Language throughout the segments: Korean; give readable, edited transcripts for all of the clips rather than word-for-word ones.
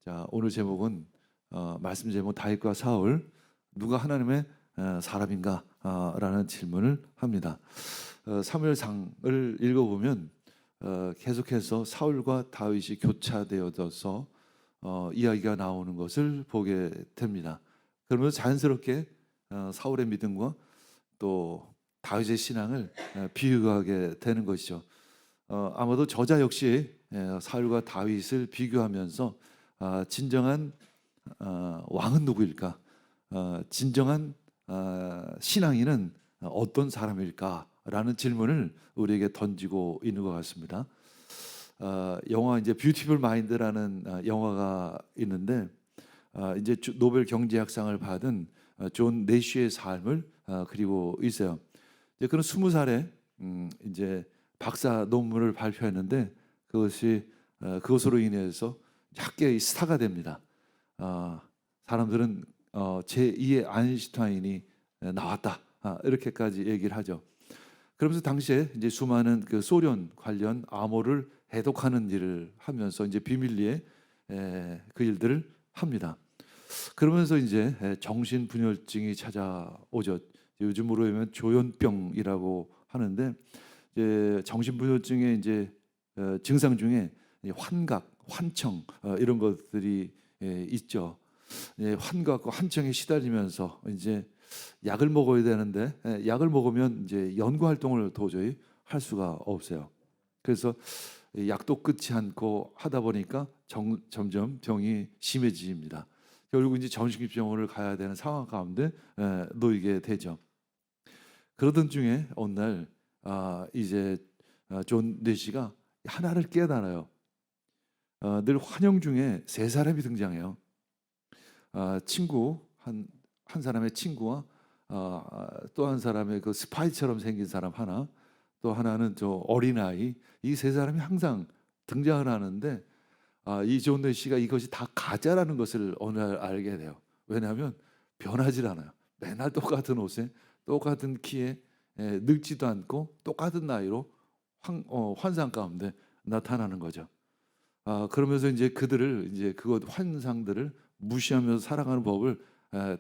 자, 오늘 제목은 말씀 제목 다윗과 사울 누가 하나님의 사람인가? 라는 질문을 합니다. 사무엘상을 읽어보면 계속해서 사울과 다윗이 교차되어져서 이야기가 나오는 것을 보게 됩니다. 그러면서 자연스럽게 사울의 믿음과 또 다윗의 신앙을 비교하게 되는 것이죠. 아마도 저자 역시 사울과 다윗을 비교하면서 진정한 왕은 누구일까? 진정한 신앙인은 어떤 사람일까? 라는 질문을 우리에게 던지고 있는 것 같습니다. 영화 이제 뷰티풀 마인드라는 영화가 있는데 이제 노벨 경제학상을 받은 존 내쉬의 삶을 그리고 있어요. 이제 그는 20살에 이제 박사 논문을 발표했는데 그것으로 인해서 학계의 스타가 됩니다. 사람들은 제2의 아인슈타인이 나왔다, 이렇게까지 얘기를 하죠. 그러면서 당시에 이제 수많은 그 소련 관련 암호를 해독하는 일을 하면서 이제 비밀리에 그 일들을 합니다. 그러면서 이제 정신분열증이 찾아오죠. 요즘으로 하면 조현병이라고 하는데 이제 정신분열증의 이제 증상 중에 환각, 환청 이런 것들이 있죠. 환각과 환청에 시달리면서 이제 약을 먹어야 되는데 약을 먹으면 이제 연구 활동을 도저히 할 수가 없어요. 그래서 약도 끊지 않고 하다 보니까 점점 병이 심해집니다. 결국 이제 정신병원을 가야 되는 상황 가운데 놓이게 되죠. 그러던 중에 어느 날 이제 존 내시가 하나를 깨달아요. 늘 환영 중에 세 사람이 등장해요. 친구 한 사람의 친구와 또 한 사람의 그 스파이처럼 생긴 사람 하나, 또 하나는 저 어린아이, 이 세 사람이 항상 등장을 하는데 이 존 내시가 이것이 다 가짜라는 것을 어느 날 알게 돼요. 왜냐하면 변하질 않아요. 맨날 똑같은 옷에 똑같은 키에 늙지도 않고 똑같은 나이로 환상 가운데 나타나는 거죠. 그러면서 이제 그들을 이제 그것 환상들을 무시하면서 살아가는 법을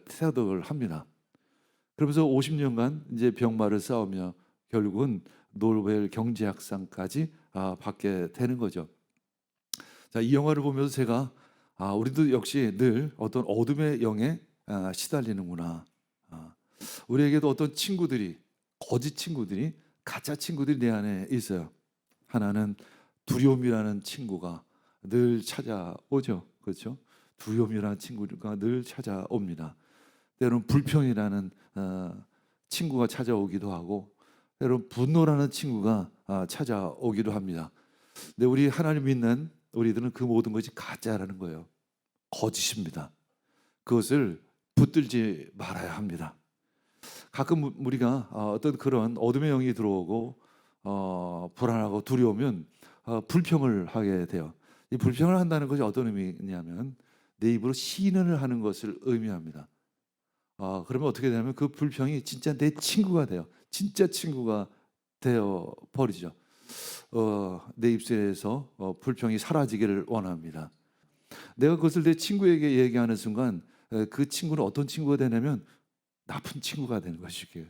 태도를 합니다. 그러면서 50년간 이제 병마를 싸우며 결국은 노벨 경제학상까지 받게 되는 거죠. 자, 이 영화를 보면서 제가 우리도 역시 늘 어떤 어둠의 영에 시달리는구나. 우리에게도 어떤 친구들이, 거짓 친구들이, 가짜 친구들이 내 안에 있어요. 하나는 두려움이라는 친구가 늘 찾아오죠. 그렇죠? 두려움이라는 친구가 늘 찾아옵니다. 때로는 불평이라는 친구가 찾아오기도 하고, 때로는 분노라는 친구가 찾아오기도 합니다. 근데 우리 하나님 믿는 우리들은 그 모든 것이 가짜라는 거예요. 거짓입니다. 그것을 붙들지 말아야 합니다. 가끔 우리가 어떤 그런 어둠의 영이 들어오고 불안하고 두려우면 불평을 하게 돼요. 이 불평을 한다는 것이 어떤 의미냐면 내 입으로 시인을 하는 것을 의미합니다. 그러면 어떻게 되냐면 그 불평이 진짜 내 친구가 돼요. 진짜 친구가 되어 버리죠. 내 입술에서 불평이 사라지기를 원합니다. 내가 그것을 내 친구에게 얘기하는 순간 그 친구는 어떤 친구가 되냐면 나쁜 친구가 되는 것이기에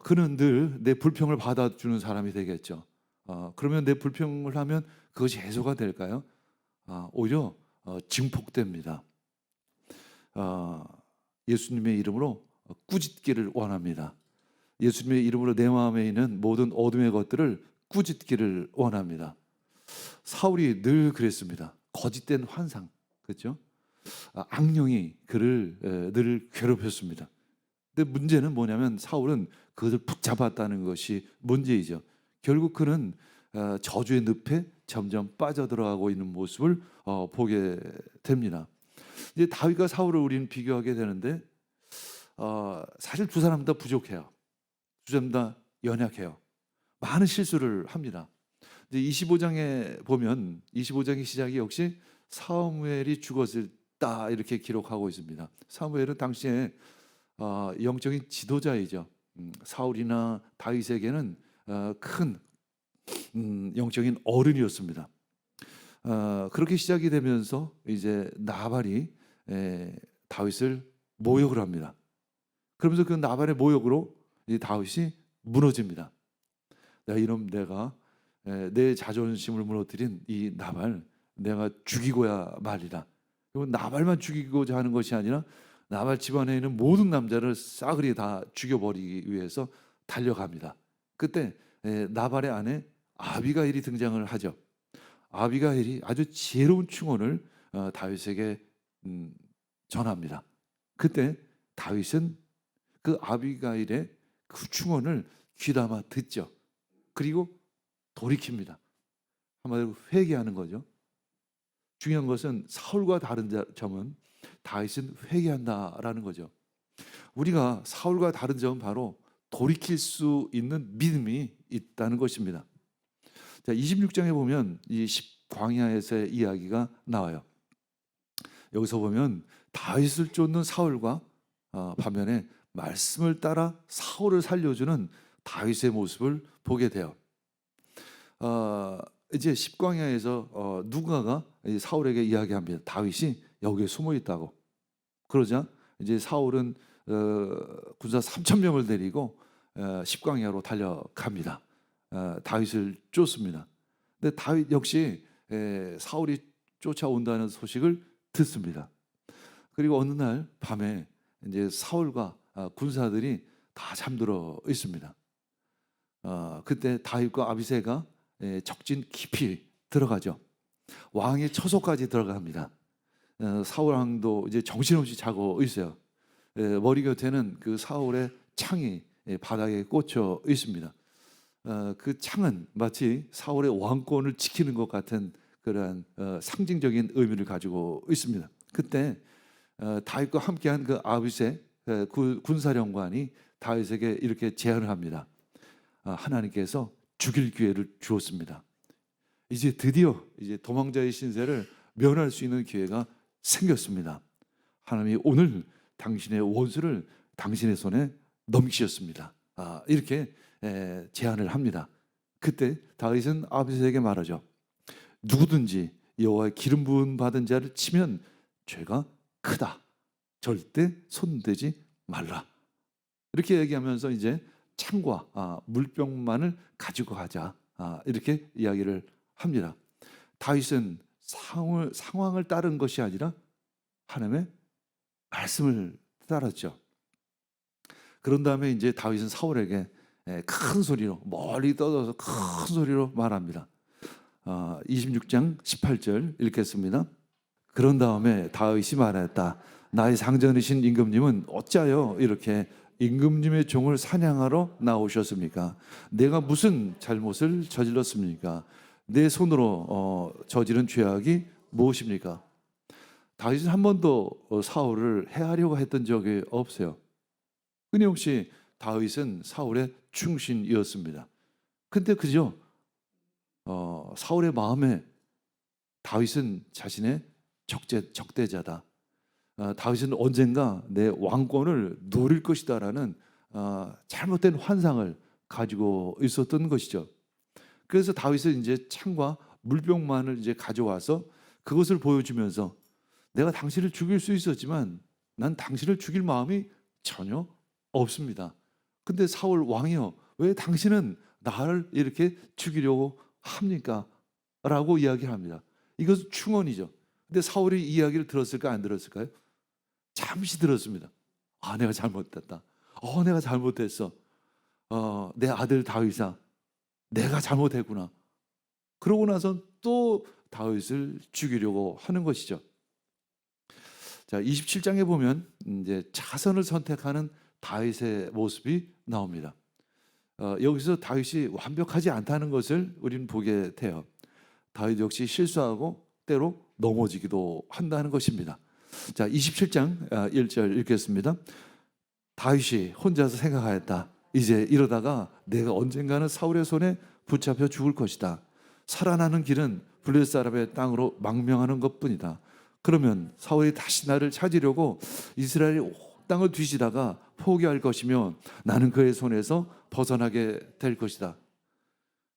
그는 늘 내 불평을 받아주는 사람이 되겠죠. 그러면 내 불평을 하면 그것이 해소가 될까요? 오히려 증폭됩니다. 예수님의 이름으로 꾸짖기를 원합니다. 예수님의 이름으로 내 마음에 있는 모든 어둠의 것들을 꾸짖기를 원합니다. 사울이 늘 그랬습니다. 거짓된 환상, 그렇죠? 악령이 그를 늘 괴롭혔습니다. 근데 문제는 뭐냐면 사울은 그것을 붙잡았다는 것이 문제이죠. 결국 그는 저주의 늪에 점점 빠져들어가고 있는 모습을 보게 됩니다. 이제 다윗과 사울을 우리는 비교하게 되는데 사실 두 사람 다 부족해요. 두 사람 다 연약해요. 많은 실수를 합니다. 이제 25장에 보면 25장의 시작이 역시 사무엘이 죽었을 때 이렇게 기록하고 있습니다. 사무엘은 당시에 영적인 지도자이죠. 사울이나 다윗에게는 큰 영적인 어른이었습니다. 그렇게 시작이 되면서 이제 나발이 다윗을 모욕을 합니다. 그러면서 그 나발의 모욕으로 이 다윗이 무너집니다. 내가 내 자존심을 무너뜨린 이 나발 내가 죽이고야 말리라. 그리고 나발만 죽이고자 하는 것이 아니라 나발 집안에 있는 모든 남자를 싸그리 다 죽여버리기 위해서 달려갑니다. 그때 나발의 아내 아비가일이 등장을 하죠. 아비가일이 아주 지혜로운 충언을 다윗에게 전합니다. 그때 다윗은 그 아비가일의 그 충언을 귀담아 듣죠. 그리고 돌이킵니다. 한마디로 회개하는 거죠. 중요한 것은 사울과 다른 점은 다윗은 회개한다라는 거죠. 우리가 사울과 다른 점은 바로 돌이킬 수 있는 믿음이 있다는 것입니다. 자, 26장에 보면 이 광야에서의 이야기가 나와요. 여기서 보면 다윗을 쫓는 사울과 반면에 말씀을 따라 사울을 살려주는 다윗의 모습을 보게 돼요. 이제 십광야에서 누가가 사울에게 이야기합니다. 다윗이 여기에 숨어 있다고. 그러자 이제 사울은 군사 3,000명을 데리고 십광야로 달려갑니다. 다윗을 쫓습니다. 근데 다윗 역시 사울이 쫓아온다는 소식을 듣습니다. 그리고 어느 날 밤에 이제 사울과 군사들이 다 잠들어 있습니다. 그때 다윗과 아비새가 적진 깊이 들어가죠. 왕의 처소까지 들어갑니다. 사울 왕도 이제 정신없이 자고 있어요. 머리 곁에는 그 사울의 창이 바닥에 꽂혀 있습니다. 그 창은 마치 사울의 왕권을 지키는 것 같은 그러한 상징적인 의미를 가지고 있습니다. 그때 다윗과 함께한 그 아비새 군사령관이 다윗에게 이렇게 제안을 합니다. 하나님께서 죽일 기회를 주었습니다. 이제 드디어 이제 도망자의 신세를 면할 수 있는 기회가 생겼습니다. 하나님이 오늘 당신의 원수를 당신의 손에 넘기셨습니다. 이렇게 제안을 합니다. 그때 다윗은 아비새에게 말하죠. 누구든지 여호와의 기름 부음 받은 자를 치면 죄가 크다. 절대 손대지 말라. 이렇게 얘기하면서 이제 창과 물병만을 가지고 가자. 이렇게 이야기를 합니다. 다윗은 상황을 따른 것이 아니라 하나님의 말씀을 따랐죠. 그런 다음에 이제 다윗은 사울에게 큰 소리로 멀리 떠들어서 큰 소리로 말합니다. 26장 18절 읽겠습니다. 그런 다음에 다윗이 말했다. 나의 상전이신 임금님은 어찌하여 이렇게 임금님의 종을 사냥하러 나오셨습니까? 내가 무슨 잘못을 저질렀습니까? 내 손으로 저지른 죄악이 무엇입니까? 다윗은 한 번도 사울을 해하려고 했던 적이 없어요. 끊임없이 다윗은 사울의 충신이었습니다. 근데 그죠? 사울의 마음에 다윗은 자신의 적대자다. 다윗은 언젠가 내 왕권을 노릴 것이다라는 잘못된 환상을 가지고 있었던 것이죠. 그래서 다윗은 이제 창과 물병만을 이제 가져와서 그것을 보여주면서 내가 당신을 죽일 수 있었지만 난 당신을 죽일 마음이 전혀 없습니다. 근데 사울 왕이여, 왜 당신은 나를 이렇게 죽이려고 합니까? 라고 이야기합니다. 이것은 충언이죠. 근데 사울이 이 이야기를 들었을까 안 들었을까요? 잠시 들었습니다. 내가 잘못했다. 내가 잘못했어. 내 아들 다윗아, 내가 잘못했구나. 그러고 나서 또 다윗을 죽이려고 하는 것이죠. 자, 27장에 보면 이제 자선을 선택하는 다윗의 모습이 나옵니다. 여기서 다윗이 완벽하지 않다는 것을 우리는 보게 돼요. 다윗 역시 실수하고 때로 넘어지기도 한다는 것입니다. 자, 27장 1절 읽겠습니다. 다윗이 혼자서 생각하였다. 이제 이러다가 내가 언젠가는 사울의 손에 붙잡혀 죽을 것이다. 살아나는 길은 블레셋 사람의 땅으로 망명하는 것뿐이다. 그러면 사울이 다시 나를 찾으려고 이스라엘의 온 땅을 뒤지다가 포기할 것이며 나는 그의 손에서 벗어나게 될 것이다.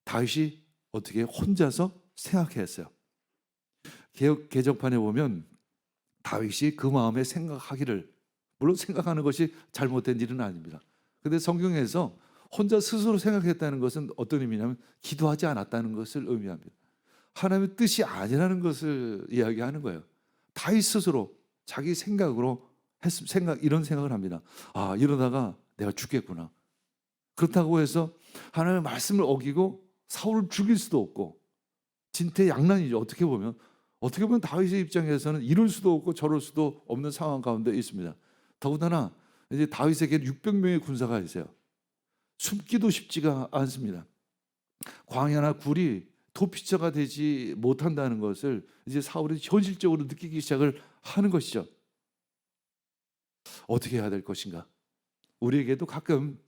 다윗이 어떻게 혼자서 생각했어요. 개역 개정판에 보면 다윗이 그 마음에 생각하기를, 물론 생각하는 것이 잘못된 일은 아닙니다. 근데 성경에서 혼자 스스로 생각했다는 것은 어떤 의미냐면 기도하지 않았다는 것을 의미합니다. 하나님의 뜻이 아니라는 것을 이야기하는 거예요. 다윗 스스로 자기 생각으로 이런 생각을 합니다. 아, 이러다가 내가 죽겠구나. 그렇다고 해서 하나님의 말씀을 어기고 사울을 죽일 수도 없고 진퇴양난이죠. 어떻게 보면 다윗의 입장에서는 이럴 수도 없고 저럴 수도 없는 상황 가운데 있습니다. 더군다나 이제 다윗에게 600명의 군사가 있어요. 숨기도 쉽지가 않습니다. 광야나 굴이 도피처가 되지 못한다는 것을 이제 사울이 현실적으로 느끼기 시작을 하는 것이죠. 어떻게 해야 될 것인가? 우리에게도 가끔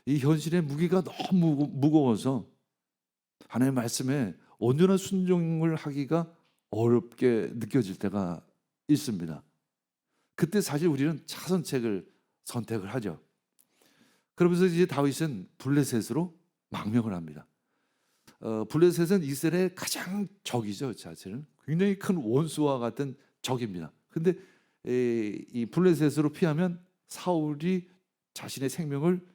이 현실의 무게가 너무 무거워서 하나님의 말씀에 온전한 순종을 하기가 어렵게 느껴질 때가 있습니다. 그때 사실 우리는 차선책을 선택을 하죠. 그러면서 이제 다윗은 블레셋으로 망명을 합니다. 블레셋은 이스라엘의 가장 적이죠. 사실은 굉장히 큰 원수와 같은 적입니다. 근데 이 블레셋으로 피하면 사울이 자신의 생명을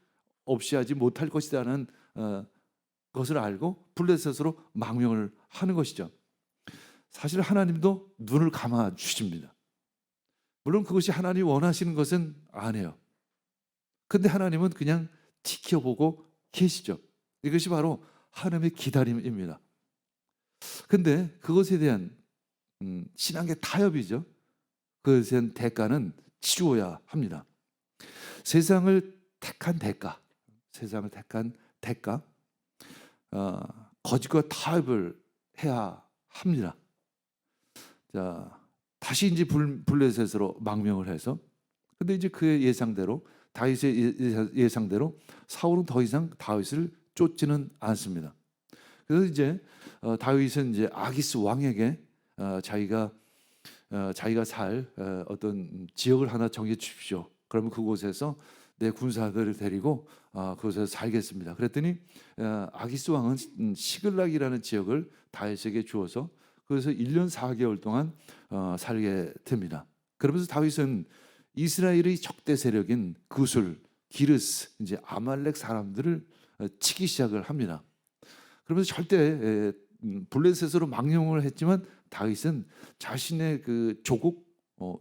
없이 하지 못할 것이라는 것을 알고 블레셋으로 망명을 하는 것이죠. 사실 하나님도 눈을 감아 주십니다. 물론 그것이 하나님이 원하시는 것은 아니에요. 근데 하나님은 그냥 지켜보고 계시죠. 이것이 바로 하나님의 기다림입니다. 근데 그것에 대한 신앙의 타협이죠. 그것에 대한 대가는 치루어야 합니다. 세상을 택한 대가, 거짓과 타협을 해야 합니다. 자, 다시 이제 블레셋으로 망명을 해서, 근데 이제 그의 예상대로, 다윗의 예상대로 사울은 더 이상 다윗을 쫓지는 않습니다. 그래서 이제 다윗은 이제 아기스 왕에게 자기가 살 어떤 지역을 하나 정해 주십시오. 그러면 그곳에서 내 군사들을 데리고 그곳에서 살겠습니다. 그랬더니 아기스 왕은 시글락이라는 지역을 다윗에게 주어서 그래서 1년 4개월 동안 살게 됩니다. 그러면서 다윗은 이스라엘의 적대 세력인 구술, 기르스, 이제 아말렉 사람들을 치기 시작을 합니다. 그러면서 절대 블레셋으로 망명을 했지만 다윗은 자신의 그 조국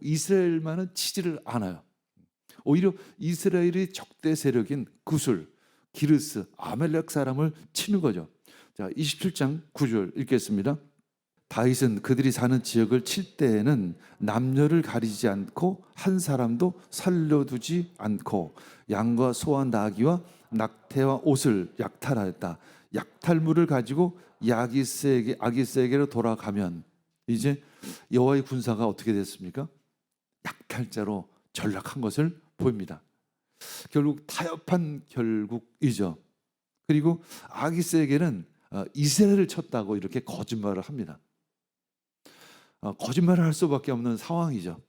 이스라엘만은 치지를 않아요. 오히려 이스라엘의 적대 세력인 구술, 기르스, 아말렉 사람을 치는 거죠. 자, 27장 9절 읽겠습니다. 다윗은 그들이 사는 지역을 칠 때에는 남녀를 가리지 않고 한 사람도 살려두지 않고 양과 소와 나귀와 낙태와 옷을 약탈하였다. 약탈물을 가지고 아기스에게로 돌아가면 이제 여호와의 군사가 어떻게 됐습니까? 약탈자로 전락한 것을 보입니다. 결국 타협한 결국이죠. 그리고 아기스에게는 이스라엘을 쳤다고 이렇게 거짓말을 합니다. 거짓말을 할 수밖에 없는 상황이죠.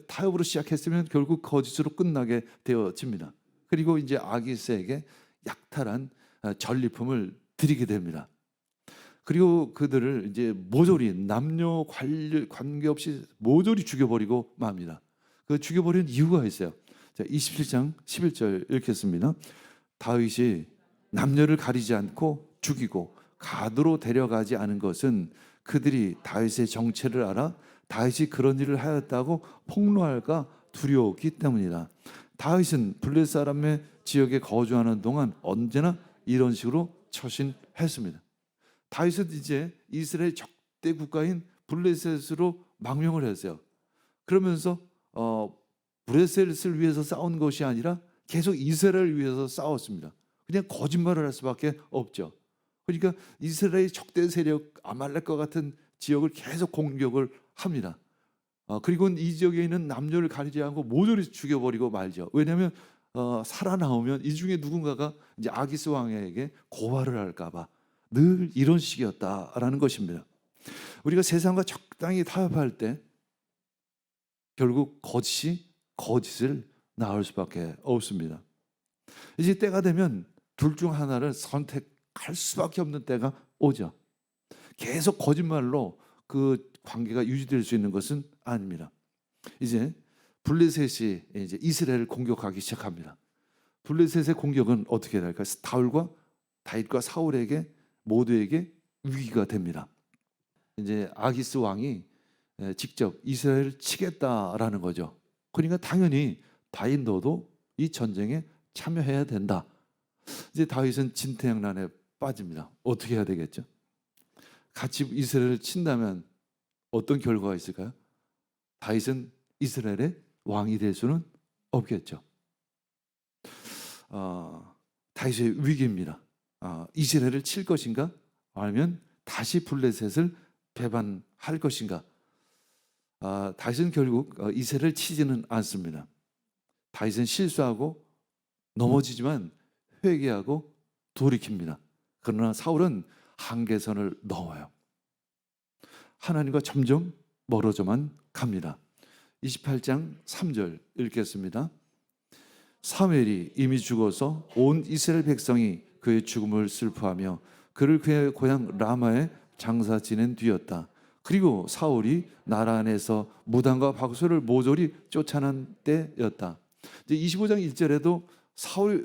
타협으로 시작했으면 결국 거짓으로 끝나게 되어집니다. 그리고 이제 아기스에게 약탈한 전리품을 드리게 됩니다. 그리고 그들을 이제 모조리 남녀 관계없이 모조리 죽여버리고 맙니다. 그 죽여버리는 이유가 있어요. 자, 27장 11절 읽겠습니다. 다윗이 남녀를 가리지 않고 죽이고 가드로 데려가지 않은 것은 그들이 다윗의 정체를 알아 다윗이 그런 일을 하였다고 폭로할까 두려웠기 때문이다. 다윗은 블레셋 사람의 지역에 거주하는 동안 언제나 이런 식으로 처신했습니다. 다윗은 이제 이스라엘 적대 국가인 블레셋으로 망명을 했어요. 그러면서 블레셋을 위해서 싸운 것이 아니라 계속 이스라엘을 위해서 싸웠습니다. 그냥 거짓말을 할 수밖에 없죠. 그러니까 이스라엘 적대 세력 아말렉과 같은 지역을 계속 공격을 합니다. 그리고 이 지역에 있는 남녀를 가리지 않고 모조리 죽여버리고 말죠. 왜냐하면 살아나오면 이 중에 누군가가 이제 아기스 왕에게 고발을 할까봐 늘 이런 식이었다라는 것입니다. 우리가 세상과 적당히 타협할 때 결국 거짓을 낳을 수밖에 없습니다. 이제 때가 되면 둘 중 하나를 선택할 수밖에 없는 때가 오죠. 계속 거짓말로 그 관계가 유지될 수 있는 것은 아닙니다. 이제 블레셋이 이제 이스라엘을 공격하기 시작합니다. 블레셋의 공격은 어떻게 될까요? 다윗과 사울에게 모두에게 위기가 됩니다. 이제 아기스 왕이 직접 이스라엘을 치겠다라는 거죠. 그러니까 당연히 다윗 너도 이 전쟁에 참여해야 된다. 이제 다윗은 진퇴양난에 빠집니다. 어떻게 해야 되겠죠? 같이 이스라엘을 친다면 어떤 결과가 있을까요? 다윗은 이스라엘의 왕이 될 수는 없겠죠. 다윗의 위기입니다. 이스라엘을 칠 것인가? 아니면 다시 블레셋을 배반할 것인가? 다윗은 결국 이스라엘을 치지는 않습니다. 다윗은 실수하고 넘어지지만 회개하고 돌이킵니다. 그러나 사울은 한계선을 넘어요. 하나님과 점점 멀어져만 갑니다. 28장 3절 읽겠습니다. 사무엘이 이미 죽어서 온 이스라엘 백성이 그의 죽음을 슬퍼하며 그를 그의 고향 라마에 장사 지낸 뒤였다. 그리고 사울이 나라 안에서 무당과 박수를 모조리 쫓아낸 때였다. 이제 25장 1절에도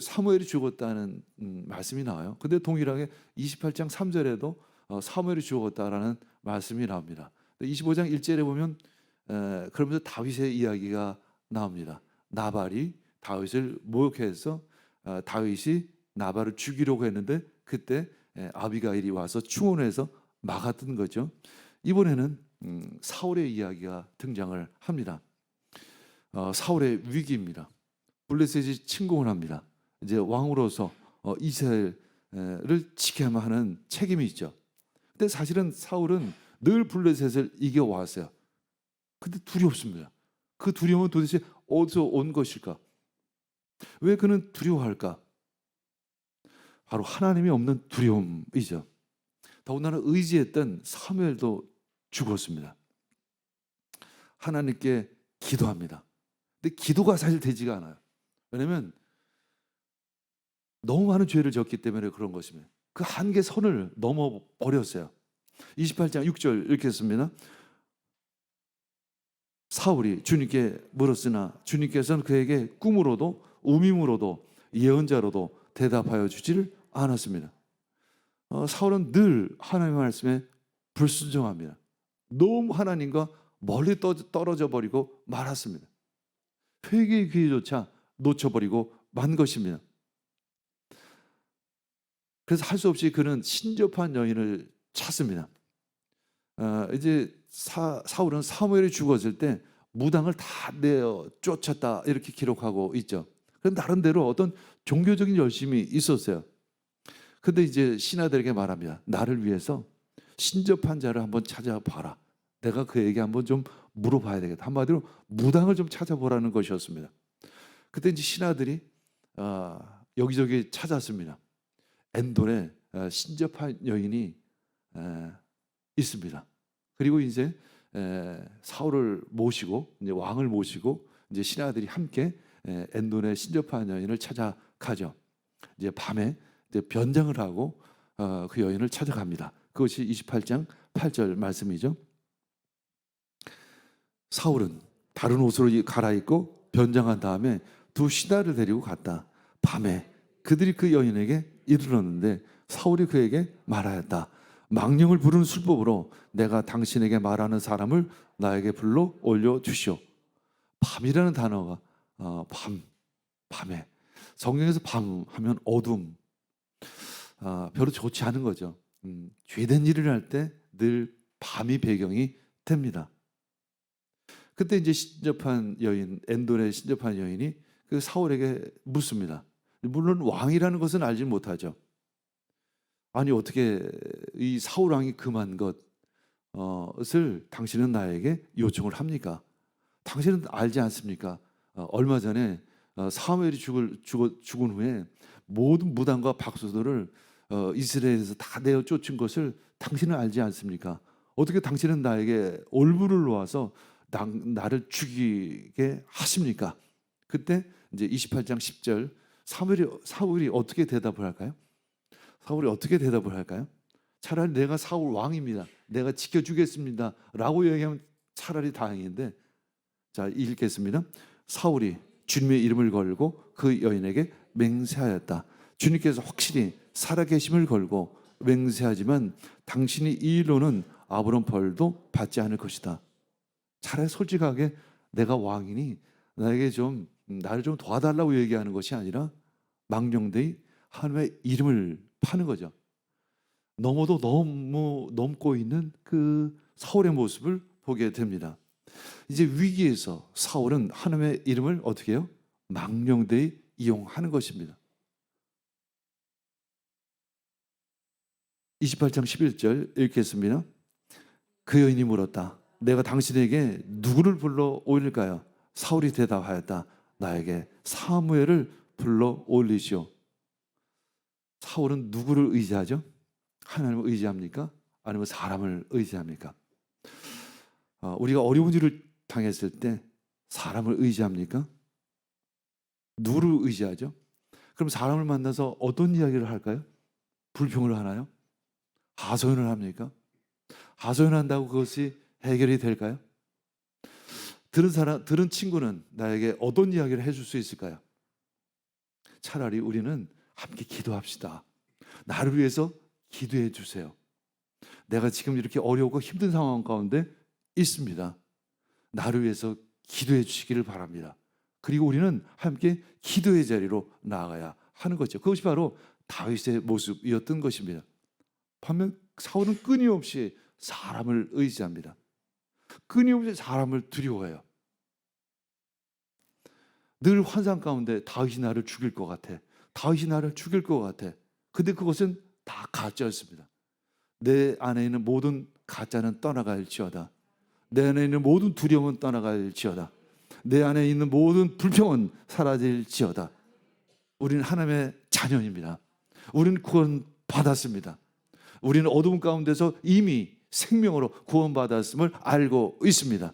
사무엘이 죽었다는 말씀이 나와요. 근데 동일하게 28장 3절에도 사무엘이 죽었다라는 말씀이 나옵니다. 25장 1절에 보면 그러면서 다윗의 이야기가 나옵니다. 나발이 다윗을 모욕해서 다윗이 나발을 죽이려고 했는데 그때 아비가일이 와서 충원해서 막았던 거죠. 이번에는 사울의 이야기가 등장을 합니다. 사울의 위기입니다. 블레셋이 침공을 합니다. 이제 왕으로서 이스라엘을 지켜야만 하는 책임이 있죠. 근데 사실은 사울은 늘 블레셋을 이겨왔어요. 근데 두렵습니다. 그 두려움은 도대체 어디서 온 것일까? 왜 그는 두려워할까? 바로 하나님이 없는 두려움이죠. 더군다나 의지했던 사무엘도 죽었습니다. 하나님께 기도합니다. 근데 기도가 사실 되지가 않아요. 왜냐하면 너무 많은 죄를 졌기 때문에 그런 것입니다. 그 한계선을 넘어버렸어요. 28장 6절 읽겠습니다. 사울이 주님께 물었으나 주님께서는 그에게 꿈으로도 우밈으로도 예언자로도 대답하여 주지를 않았습니다. 사울은 늘 하나님의 말씀에 불순종합니다. 너무 하나님과 멀리 떨어져 버리고 말았습니다. 회개의 기회조차 놓쳐버리고 만 것입니다. 그래서 할 수 없이 그는 신접한 여인을 찾습니다. 이제 사울은 사무엘이 죽었을 때 무당을 다 내어 쫓았다 이렇게 기록하고 있죠. 그럼 나름대로 어떤 종교적인 열심이 있었어요. 근데 이제 신하들에게 말합니다. 나를 위해서 신접한 자를 한번 찾아봐라. 내가 그에게 한번 좀 물어봐야 되겠다. 한마디로 무당을 좀 찾아보라는 것이었습니다. 그때 이제 신하들이 여기저기 찾았습니다. 엔돌에 신접한 여인이 있습니다. 그리고 이제 사울을 모시고 이제 왕을 모시고 이제 신하들이 함께 엔돌의 신접한 여인을 찾아가죠. 이제 밤에 이제 변장을 하고 그 여인을 찾아갑니다. 그것이 28장 8절 말씀이죠. 사울은 다른 옷으로 갈아입고 변장한 다음에 두 신하를 데리고 갔다. 밤에 그들이 그 여인에게 이르렀는데 사울이 그에게 말하였다. 망령을 부르는 술법으로 내가 당신에게 말하는 사람을 나에게 불러 올려주시오. 밤이라는 단어가 밤에 성경에서 밤 하면 어둠, 별로 좋지 않은 거죠. 죄된 일을 할 때 늘 밤이 배경이 됩니다. 그때 이제 신접한 여인, 엔돌의 신접한 여인이 그 사울에게 묻습니다. 물론 왕이라는 것은 알지 못하죠. 아니 어떻게 이 사울 왕이 금한 것을 당신은 나에게 요청을 합니까? 당신은 알지 않습니까? 얼마 전에 사무엘이 죽은 후에 모든 무당과 박수들을 이스라엘에서 다 내어 쫓은 것을 당신은 알지 않습니까? 어떻게 당신은 나에게 올무를 놓아서 나를 죽이게 하십니까? 그때 이제 28장 10절 사울이 어떻게 대답을 할까요? 사울이 어떻게 대답을 할까요? 차라리 내가 사울 왕입니다, 내가 지켜주겠습니다 라고 얘기하면 차라리 다행인데, 자, 읽겠습니다. 사울이 주님의 이름을 걸고 그 여인에게 맹세하였다. 주님께서 확실히 살아계심을 걸고 맹세하지만 당신이 이 일로는 아무런 벌도 받지 않을 것이다. 차라리 솔직하게 내가 왕이니 나에게 좀 나를 좀 도와달라고 얘기하는 것이 아니라 망령되이 하나님의 이름을 파는 거죠. 너무도 너무 넘고 있는 그 사울의 모습을 보게 됩니다. 이제 위기에서 사울은 하나님의 이름을 어떻게 해요? 망령되이 이용하는 것입니다. 28장 11절 읽겠습니다. 그 여인이 물었다. 내가 당신에게 누구를 불러 올릴까요? 사울이 대답하였다. 나에게 사무엘을 불러 올리시오. 사울은 누구를 의지하죠? 하나님을 의지합니까? 아니면 사람을 의지합니까? 우리가 어려운 일을 당했을 때 사람을 의지합니까? 누구를 의지하죠? 그럼 사람을 만나서 어떤 이야기를 할까요? 불평을 하나요? 하소연을 합니까? 하소연한다고 그것이 해결이 될까요? 들은 친구는 나에게 어떤 이야기를 해줄 수 있을까요? 차라리 우리는 함께 기도합시다. 나를 위해서 기도해 주세요. 내가 지금 이렇게 어려우고 힘든 상황 가운데 있습니다. 나를 위해서 기도해 주시기를 바랍니다. 그리고 우리는 함께 기도의 자리로 나아가야 하는 거죠. 그것이 바로 다윗의 모습이었던 것입니다. 반면 사울은 끊임없이 사람을 의지합니다. 끊임없이 사람을 두려워해요. 늘 환상 가운데 다윗이 나를 죽일 것 같아. 다윗이 나를 죽일 것 같아. 근데 그것은 다 가짜였습니다. 내 안에 있는 모든 가짜는 떠나갈지어다. 내 안에 있는 모든 두려움은 떠나갈지어다. 내 안에 있는 모든 불평은 사라질지어다. 우리는 하나님의 자녀입니다. 우리는 구원 받았습니다. 우리는 어두운 가운데서 이미 생명으로 구원받았음을 알고 있습니다.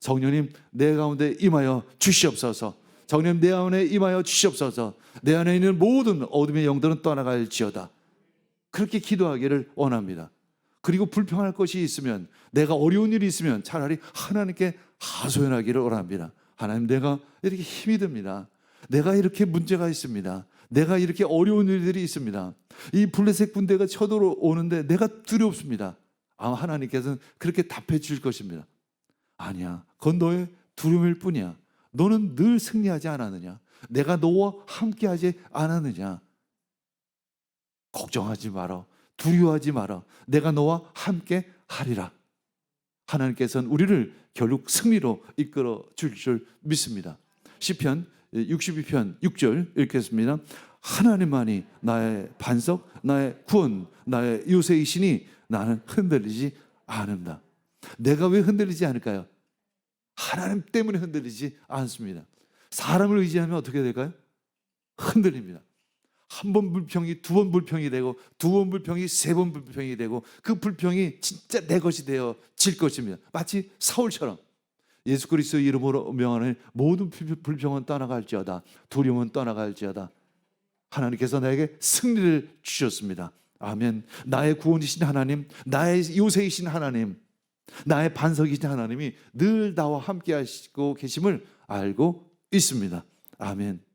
성령님 내 가운데 임하여 주시옵소서. 성령님 내 안에 임하여 주시옵소서. 내 안에 있는 모든 어둠의 영들은 떠나갈지어다. 그렇게 기도하기를 원합니다. 그리고 불평할 것이 있으면, 내가 어려운 일이 있으면 차라리 하나님께 하소연하기를 원합니다. 하나님, 내가 이렇게 힘이 듭니다. 내가 이렇게 문제가 있습니다. 내가 이렇게 어려운 일들이 있습니다. 이 블레셋 군대가 쳐들어오는데 내가 두렵습니다. 아마 하나님께서는 그렇게 답해 주실 것입니다. 아니야, 그건 너의 두려움일 뿐이야. 너는 늘 승리하지 않았느냐? 내가 너와 함께하지 않았느냐? 걱정하지 마라. 두려워하지 마라. 내가 너와 함께 하리라. 하나님께서는 우리를 결국 승리로 이끌어 줄 줄 믿습니다. 시편 62편 6절 읽겠습니다. 하나님만이 나의 반석, 나의 구원, 나의 요새이시니 나는 흔들리지 않는다. 내가 왜 흔들리지 않을까요? 하나님 때문에 흔들리지 않습니다. 사람을 의지하면 어떻게 될까요? 흔들립니다. 한 번 불평이 두 번 불평이 되고, 두 번 불평이 세 번 불평이 되고, 그 불평이 진짜 내 것이 되어질 것입니다. 마치 사울처럼 예수 그리스도 이름으로 명하는 모든 불평은 떠나갈지어다. 두려움은 떠나갈지어다. 하나님께서 나에게 승리를 주셨습니다. 아멘. 나의 구원이신 하나님, 나의 요새이신 하나님, 나의 반석이신 하나님이 늘 나와 함께 하시고 계심을 알고 있습니다. 아멘.